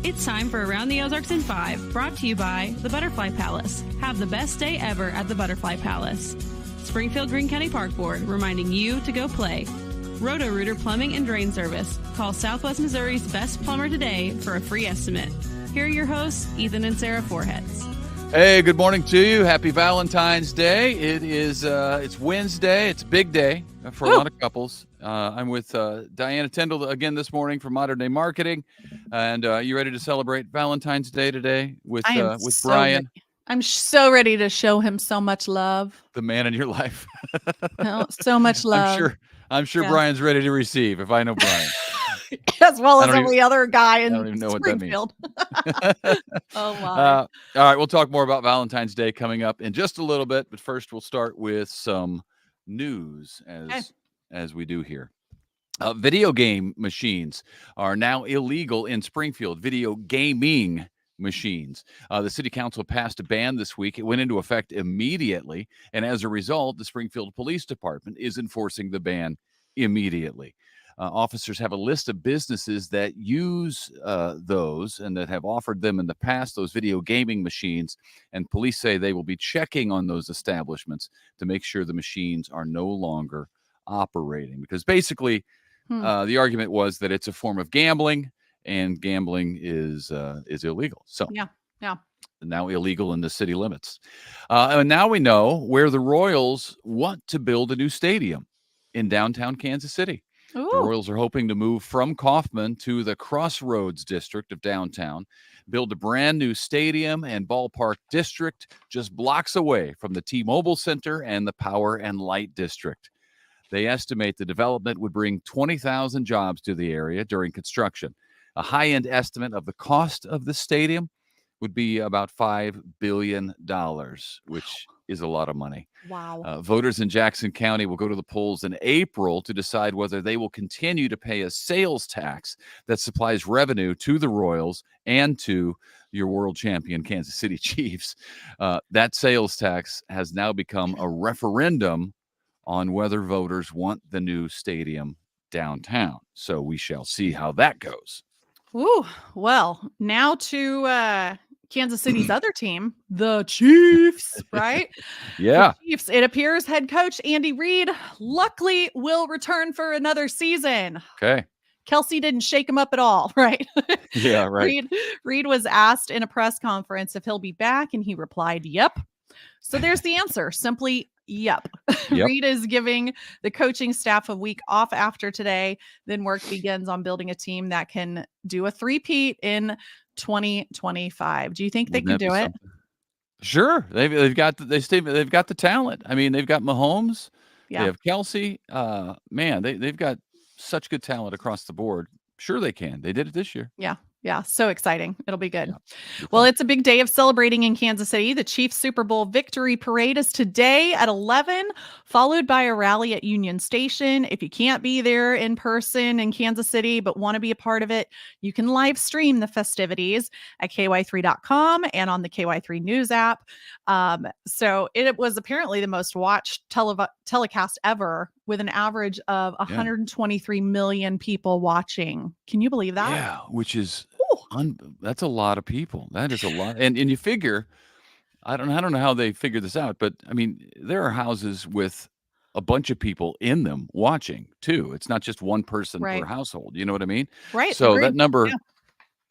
It's time for Around the Ozarks in 5, brought to you by the Butterfly Palace. Have the best day ever at the Butterfly Palace. Springfield Greene County Park Board, reminding you to go play. Roto-Rooter Plumbing and Drain Service. Call Southwest Missouri's best plumber today for a free estimate. Here are your hosts, Ethan and Sarah Foreheads. Hey, good morning to you. Happy Valentine's Day. It is, it's Wednesday. It's a big day for a lot of couples. I'm with Diana Tyndall again this morning from Modern Day Marketing. And you ready to celebrate Valentine's Day today with Brian? I'm so ready to show him so much love. The man in your life. So much love. I'm sure Brian's ready to receive, if I know Brian. As well as every other guy in I don't even know Springfield. What that means. Oh, my. All right, we'll talk more about Valentine's Day coming up in just a little bit. But first, we'll start with some news, as we do here. Video game machines are now illegal in Springfield. Video gaming machines. The city council passed a ban this week. It went into effect immediately. And as a result, the Springfield Police Department is enforcing the ban immediately. Officers have a list of businesses that use those and that have offered them in the past, those video gaming machines. And police say they will be checking on those establishments to make sure the machines are no longer operating. Because basically, the argument was that it's a form of gambling, and gambling is illegal. So yeah, now illegal in the city limits. And now we know where the Royals want to build a new stadium in downtown Kansas City. Ooh. The Royals are hoping to move from Kaufman to the Crossroads district of downtown, build a brand new stadium and ballpark district just blocks away from the T-Mobile Center and the Power and Light district. They estimate the development would bring 20,000 jobs to the area during construction. A high-end estimate of the cost of the stadium would be about $5 billion, which is a lot of money. Wow. Voters in Jackson County will go to the polls in April to decide whether they will continue to pay a sales tax that supplies revenue to the Royals and to your world champion Kansas City Chiefs. That sales tax has now become a referendum on whether voters want the new stadium downtown. So we shall see how that goes. Ooh, well, now to Kansas City's other team, the Chiefs, right? Yeah. The Chiefs. It appears head coach Andy Reid luckily will return for another season. Okay. Kelsey didn't shake him up at all, right? Yeah, right. Reid was asked in a press conference if he'll be back, and he replied, yep. So there's the answer. Simply, yep. Reid is giving the coaching staff a week off after today. Then work begins on building a team that can do a three-peat in 2025. Do you think they can do it? Sure. They've got the talent. I mean, they've got Mahomes. Yeah. They have Kelsey. Man, they've got such good talent across the board. Sure they can. They did it this year. Yeah. Yeah, so exciting. It'll be good. Yeah. Well, it's a big day of celebrating in Kansas City. The Chiefs Super Bowl victory parade is today at 11, followed by a rally at Union Station. If you can't be there in person in Kansas City but want to be a part of it, you can live stream the festivities at ky3.com and on the KY3 News app. So it was apparently the most watched telecast ever, with an average of 123 million people watching. Can you believe that? Yeah, which is that's a lot of people. That is a lot. And you figure, I don't know how they figured this out, but I mean, there are houses with a bunch of people in them watching too. It's not just one person per household. You know what I mean? Right. So that number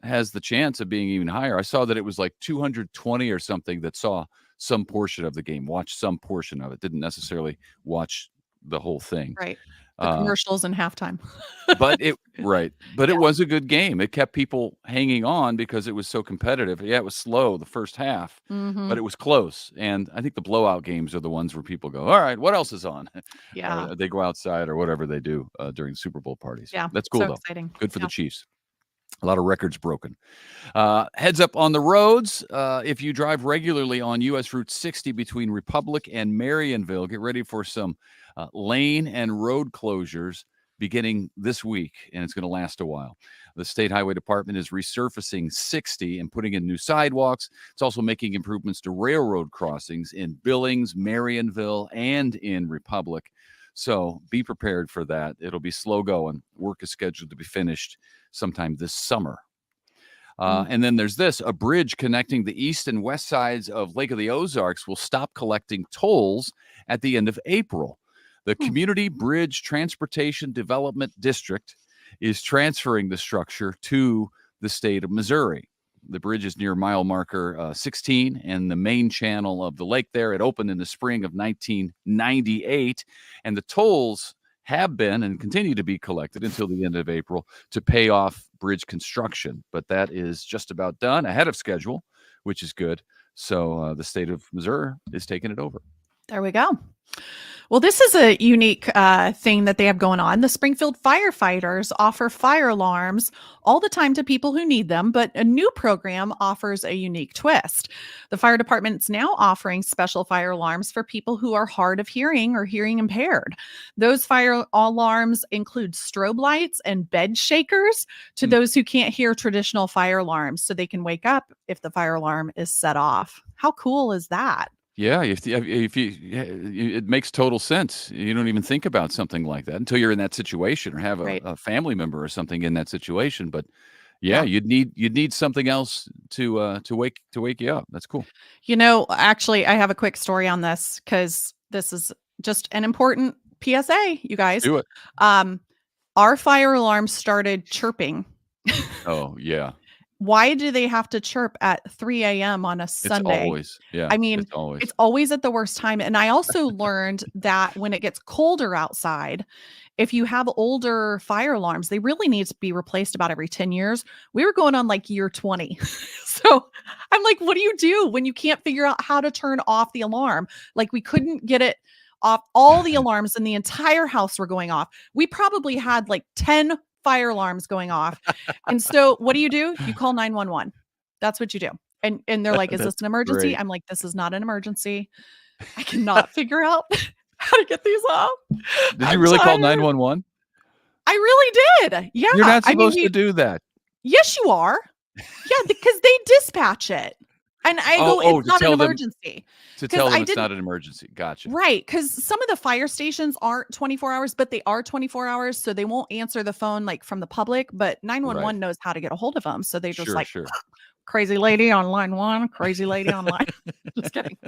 has the chance of being even higher. I saw that it was like 220 or something that saw some portion of the game, watched some portion of it, didn't necessarily watch the whole thing. Right. The commercials and halftime. But it was a good game. It kept people hanging on because it was so competitive. Yeah, it was slow the first half, but it was close. And I think the blowout games are the ones where people go, all right, what else is on? Yeah. They go outside or whatever they do during Super Bowl parties. Yeah. That's cool, so though. Exciting. Good for the Chiefs. A lot of records broken. Heads up on the roads. If you drive regularly on U.S. Route 60 between Republic and Marionville, get ready for some lane and road closures beginning this week, and it's going to last a while. The State Highway Department is resurfacing 60 and putting in new sidewalks. It's also making improvements to railroad crossings in Billings, Marionville, and in Republic. So be prepared for that. It'll be slow going. Work is scheduled to be finished sometime this summer. And then there's this: a bridge connecting the east and west sides of Lake of the Ozarks will stop collecting tolls at the end of April. The Community Bridge Transportation Development District is transferring the structure to the state of Missouri. The bridge is near mile marker 16 and the main channel of the lake there. It opened in the spring of 1998, and the tolls have been and continue to be collected until the end of April to pay off bridge construction. But that is just about done, ahead of schedule, which is good. So the state of Missouri is taking it over. There we go. Well, this is a unique thing that they have going on. The Springfield firefighters offer fire alarms all the time to people who need them, but a new program offers a unique twist. The fire department is now offering special fire alarms for people who are hard of hearing or hearing impaired. Those fire alarms include strobe lights and bed shakers to those who can't hear traditional fire alarms, so they can wake up if the fire alarm is set off. How cool is that? Yeah, it makes total sense. You don't even think about something like that until you're in that situation or have a family member or something in that situation. But yeah, you'd need something else to wake you up. That's cool. Actually, I have a quick story on this because this is just an important PSA, you guys. Do it. Our fire alarm started chirping. Oh, yeah. Why do they have to chirp at 3 a.m. on a Sunday? It's always, yeah. I mean, it's always at the worst time. And I also learned that when it gets colder outside, if you have older fire alarms, they really need to be replaced about every 10 years. We were going on like year 20. So I'm like, what do you do when you can't figure out how to turn off the alarm? Like, we couldn't get it off. All the alarms in the entire house were going off. We probably had like 10 fire alarms going off. And so what do? You call 911. That's what you do. And they're like, is this an emergency? Great. I'm like, this is not an emergency. I cannot figure out how to get these off. Did you really call 911? I really did. Yeah. You're not supposed to do that. Yes, you are. Yeah, because they dispatch it. And I go, it's not an emergency. To tell them it's not an emergency. Gotcha. Right. Because some of the fire stations aren't 24 hours, but they are 24 hours. So they won't answer the phone like from the public, but 911 knows how to get a hold of them. So they just crazy lady on line 1, crazy lady on line. Just kidding.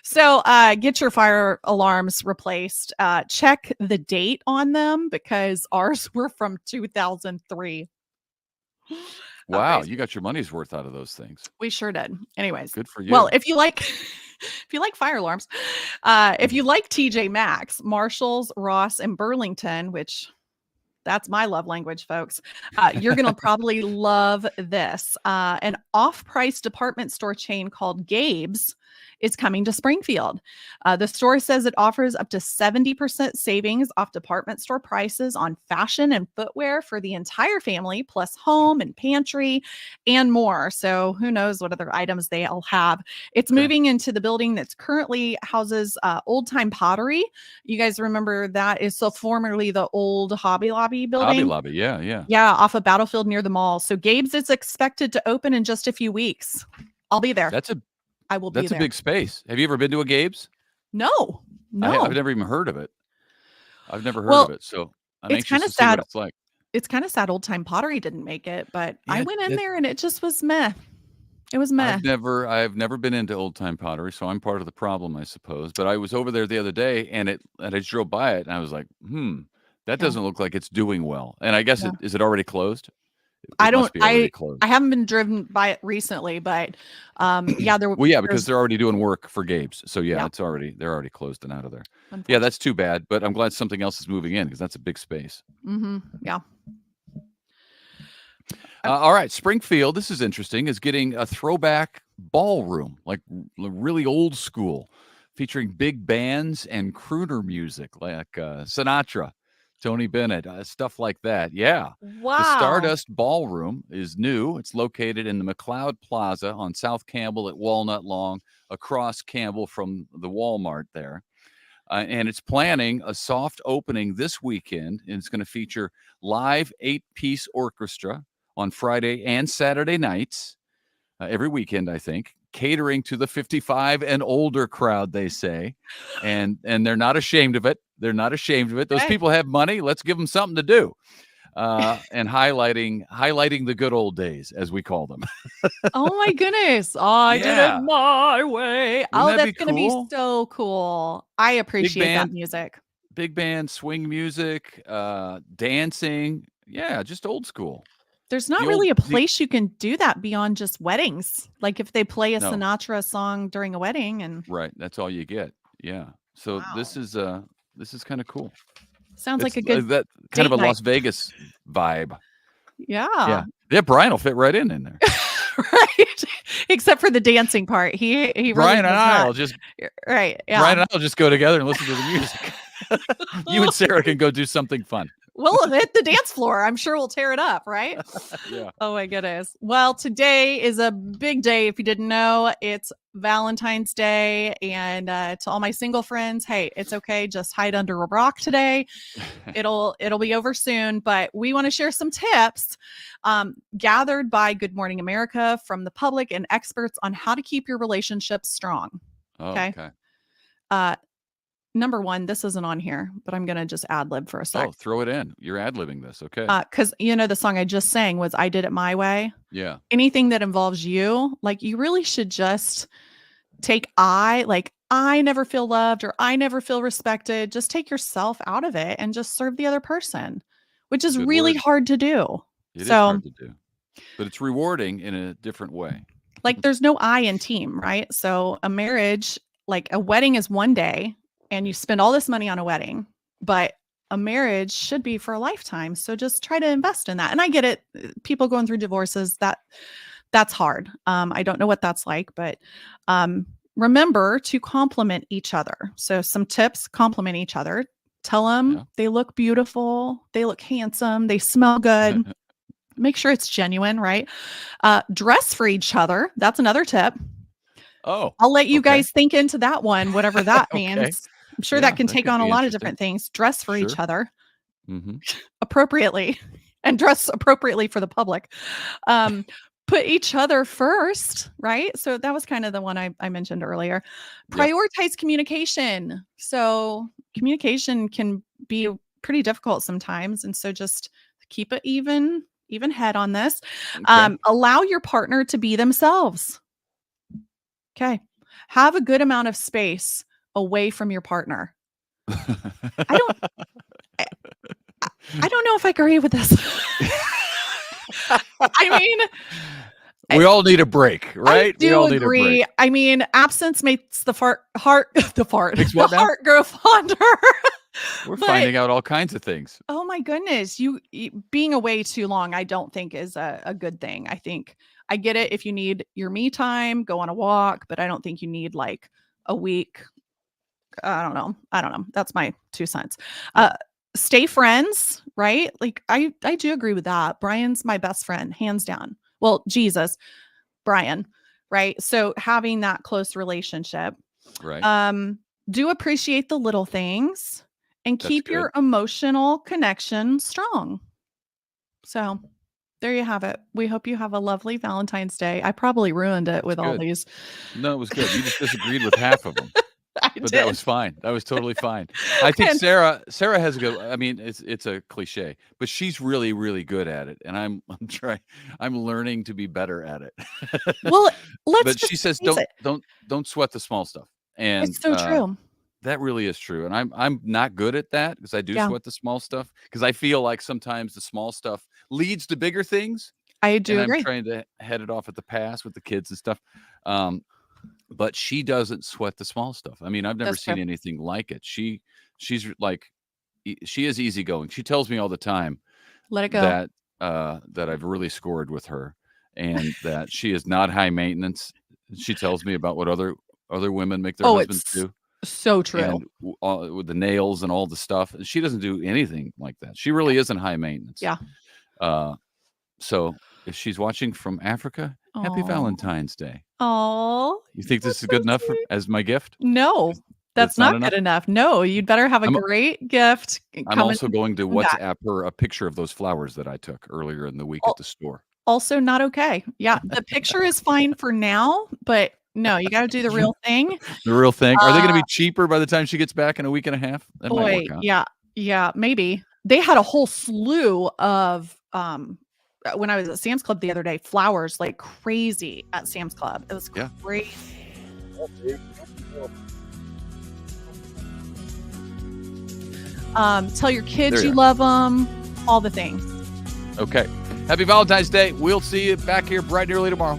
So get your fire alarms replaced. Check the date on them because ours were from 2003. Wow, you got your money's worth out of those things. We sure did. Anyways, good for you. Well, if you like fire alarms, if you like TJ Maxx, Marshalls, Ross, and Burlington, which that's my love language, folks, you're going to probably love this. An off-price department store chain called Gabe's is coming to Springfield. The store says it offers up to 70% savings off department store prices on fashion and footwear for the entire family, plus home and pantry and more. So who knows what other items they'll have. It's moving into the building that's currently houses Old Time Pottery. You guys remember that is so formerly the old Hobby Lobby building? Hobby Lobby, yeah. Yeah, off of Battlefield near the mall. So Gabe's is expected to open in just a few weeks. I'll be there. I will be there. That's a big space. Have you ever been to a Gabe's? No. I've never even heard of it. I've never heard of it. So I'm anxious to see what it's like. It's kind of sad Old Time Pottery didn't make it, but I went in there and it just was meh. It was meh. I've never been into Old Time Pottery, so I'm part of the problem, I suppose. But I was over there the other day and I just drove by it and I was like, that doesn't look like it's doing well. And I guess is it already closed? I haven't been driven by it recently, but because they're already doing work for Gabe's. So they're already closed and out of there. Yeah, that's too bad, but I'm glad something else is moving in because that's a big space. Yeah. All right, Springfield, this is interesting, is getting a throwback ballroom, like really old school, featuring big bands and crooner music like Sinatra, Tony Bennett, stuff like that. Yeah. Wow. The Stardust Ballroom is new. It's located in the McLeod Plaza on South Campbell at Walnut Long, across Campbell from the Walmart there. And it's planning a soft opening this weekend. And it's going to feature live 8-piece orchestra on Friday and Saturday nights, every weekend, I think. Catering to the 55 and older crowd, they say. And they're not ashamed of it. They're not ashamed of it. Those people have money. Let's give them something to do. and highlighting the good old days, as we call them. Oh my goodness. I did Yeah. it my way. Wouldn't that That's be going to be cool? so cool. I appreciate that band. music. Big band, swing music, dancing. Yeah, just old school. There's not The really a old the place you can do that beyond just weddings. Like if they play a No. Sinatra song during a wedding and Right, that's all you get. Yeah. So wow. this is kinda cool. Sounds like It's a good that kind of date a night. Las Vegas vibe. Yeah. Yeah, Brian will fit right in there. Right. Except for the dancing part. He really Brian and does I not. will just Right. Yeah. Brian and I will just go together and listen to the music. You and Sarah can go do something fun. We'll hit the dance floor. I'm sure we'll tear it up, right? Yeah. Oh my goodness. Well, today is a big day. If you didn't know, it's Valentine's Day. And to all my single friends, hey, it's okay. Just hide under a rock today. It'll be over soon. But we want to share some tips gathered by Good Morning America from the public and experts on how to keep your relationship strong. Oh, Okay. Number one, this isn't on here, but I'm going to just ad lib for a sec. Oh, throw it in. You're ad-libbing this. Okay. Because, the song I just sang was I Did It My Way. Yeah. Anything that involves you, like you really should just take I never feel loved or I never feel respected. Just take yourself out of it and just serve the other person, which is Good really word. hard to do. It is hard to do, but it's rewarding in a different way. Like there's no I in team, right? So a marriage, like a wedding is one day and you spend all this money on a wedding, but a marriage should be for a lifetime. So just try to invest in that. And I get it. People going through divorces, that's hard. I don't know what that's like, but remember to compliment each other. So some tips, compliment each other. Tell them they look beautiful. They look handsome. They smell good. Make sure it's genuine, right? Dress for each other. That's another tip. Oh, I'll let you guys think into that one, whatever that means. Okay. I'm sure that can take on a lot of interesting. different things. Dress for each Sure. other Mm-hmm. appropriately and dress appropriately for the public. Put each other first, right? So that was kind of the one I mentioned earlier. Prioritize communication. So communication can be pretty difficult sometimes. And so just keep it even head on this. Okay. Allow your partner to be themselves. Okay. Have a good amount of space away from your partner. I don't know if I agree with this. I mean, we all need a break, right? I do we all need agree. a break. I mean, absence makes the heart grow fonder. We're finding out all kinds of things. Oh my goodness. You being away too long, I don't think is a good thing. I think I get it. If you need your me time, go on a walk, but I don't think you need like a week. I don't know. That's my 2 cents. Stay friends, right? Like I do agree with that. Brian's my best friend, hands down. Well, Jesus, Brian, right? So having that close relationship, Right. Do appreciate the little things and That's keep good. your emotional connection strong. So there you have it. We hope you have a lovely Valentine's Day. I probably ruined it with all good. these. No, it was good. You just disagreed with half of them. But But that was fine. That was totally fine. I think And- Sarah has a good. I mean, it's a cliche, but she's really, really good at it, and I'm learning to be better at it. Well, let's But just she says face it. don't sweat the small stuff, and It's so true. that really is true. And I'm not good at that because I do sweat the small stuff because I feel like sometimes the small stuff leads to bigger things. I do And agree. I'm trying to head it off at the pass with the kids and stuff. But she doesn't sweat the small stuff. I mean, I've never That's seen true. anything like it. She's like, she is easygoing. She tells me all the time Let it go. that I've really scored with her, and that she is not high maintenance. She tells me about what other women make their husbands it's do, so true. and with the nails and all the stuff. She doesn't do anything like that. She really isn't high maintenance. Yeah. So if she's watching from Africa, happy Aw. Valentine's Day. Oh, You think this is good enough as my gift? no, that's not not good enough. No, you'd better have a I'm- great gift. I'm also going to from that. WhatsApp her a picture of those flowers that I took earlier in the week Oh. at the store. Also not okay. Yeah, the picture is fine for now, but no, you got to do the real thing. The real thing. Are they going to be cheaper by the time she gets back in a week and a half? That might Boy, work out. yeah, maybe. they had a whole slew of when I was at Sam's Club the other day, flowers like crazy at Sam's Club. It was crazy. Tell your kids you love them, all the things. Okay. Happy Valentine's Day. We'll see you back here bright and early tomorrow.